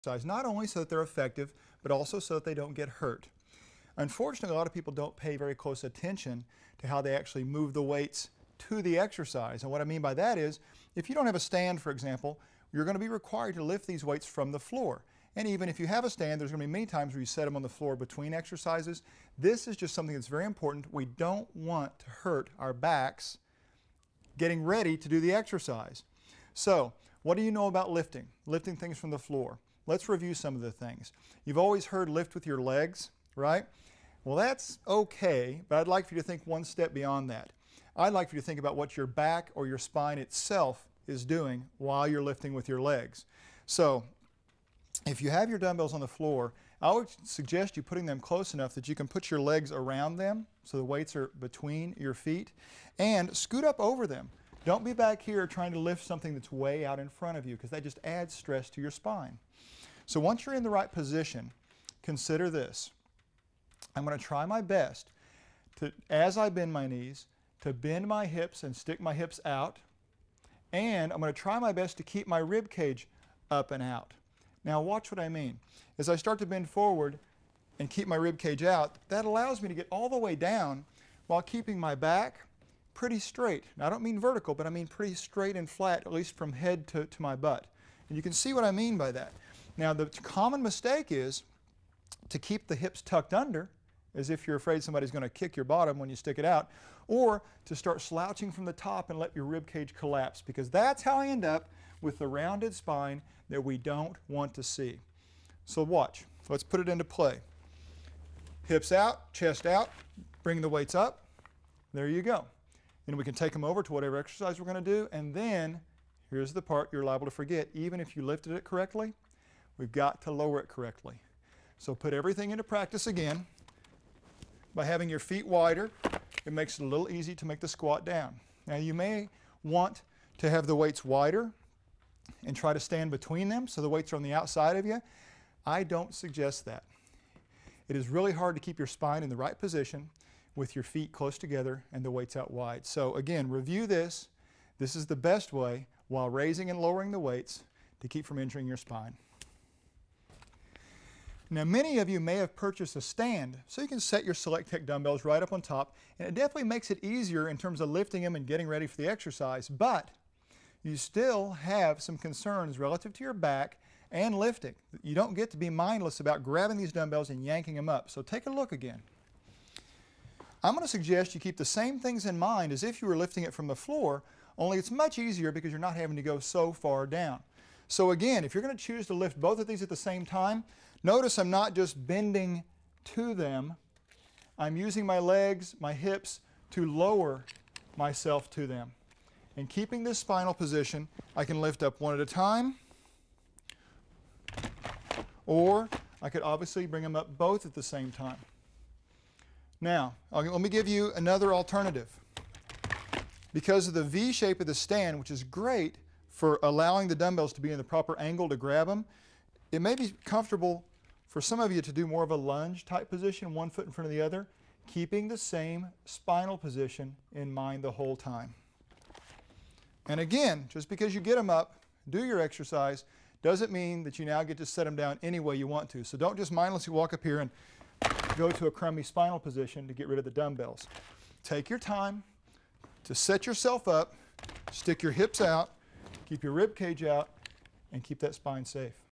exercise, not only so that they're effective, but also so that they don't get hurt. Unfortunately, a lot of people don't pay very close attention to how they actually move the weights to the exercise. And what I mean by that is, if you don't have a stand, for example, you're going to be required to lift these weights from the floor. And even if you have a stand, there's going to be many times where you set them on the floor between exercises. This is just something that's very important. We don't want to hurt our backs getting ready to do the exercise. So, what do you know about lifting? Lifting things from the floor. Let's review some of the things. You've always heard lift with your legs, right? Well, that's okay, but I'd like for you to think one step beyond that. I'd like for you to think about what your back or your spine itself is doing while you're lifting with your legs. So, if you have your dumbbells on the floor, I would suggest you putting them close enough that you can put your legs around them so the weights are between your feet, and scoot up over them. Don't be back here trying to lift something that's way out in front of you, because that just adds stress to your spine. So once you're in the right position, consider this. I'm going to try my best to, as I bend my knees, to bend my hips and stick my hips out, and I'm going to try my best to keep my rib cage up and out. Now watch what I mean. As I start to bend forward and keep my rib cage out, that allows me to get all the way down while keeping my back pretty straight. Now I don't mean vertical, but I mean pretty straight and flat, at least from head to my butt. And you can see what I mean by that. Now the common mistake is to keep the hips tucked under, as if you're afraid somebody's going to kick your bottom when you stick it out, or to start slouching from the top and let your rib cage collapse, because that's how I end up with the rounded spine that we don't want to see. So watch. Let's put it into play. Hips out, chest out, bring the weights up. There you go. And we can take them over to whatever exercise we're going to do, and then here's the part you're liable to forget. Even if you lifted it correctly, we've got to lower it correctly. So put everything into practice again. By having your feet wider, it makes it a little easy to make the squat down. Now you may want to have the weights wider and try to stand between them so the weights are on the outside of you. I don't suggest that. It is really hard to keep your spine in the right position with your feet close together and the weights out wide. So again, review this. This is the best way while raising and lowering the weights to keep from injuring your spine. Now many of you may have purchased a stand so you can set your SelectTech dumbbells right up on top, and it definitely makes it easier in terms of lifting them and getting ready for the exercise, but you still have some concerns relative to your back and lifting. You don't get to be mindless about grabbing these dumbbells and yanking them up. So take a look again. I'm going to suggest you keep the same things in mind as if you were lifting it from the floor, only it's much easier because you're not having to go so far down. So again, if you're going to choose to lift both of these at the same time, notice I'm not just bending to them. I'm using my legs, my hips, to lower myself to them. And keeping this spinal position, I can lift up one at a time, or I could obviously bring them up both at the same time. Now, let me give you another alternative. Because of the V shape of the stand, which is great for allowing the dumbbells to be in the proper angle to grab them, it may be comfortable for some of you to do more of a lunge type position, one foot in front of the other, keeping the same spinal position in mind the whole time. And again, just because you get them up, do your exercise, doesn't mean that you now get to set them down any way you want to. So don't just mindlessly walk up here and go to a crummy spinal position to get rid of the dumbbells. Take your time to set yourself up, stick your hips out, keep your rib cage out, and keep that spine safe.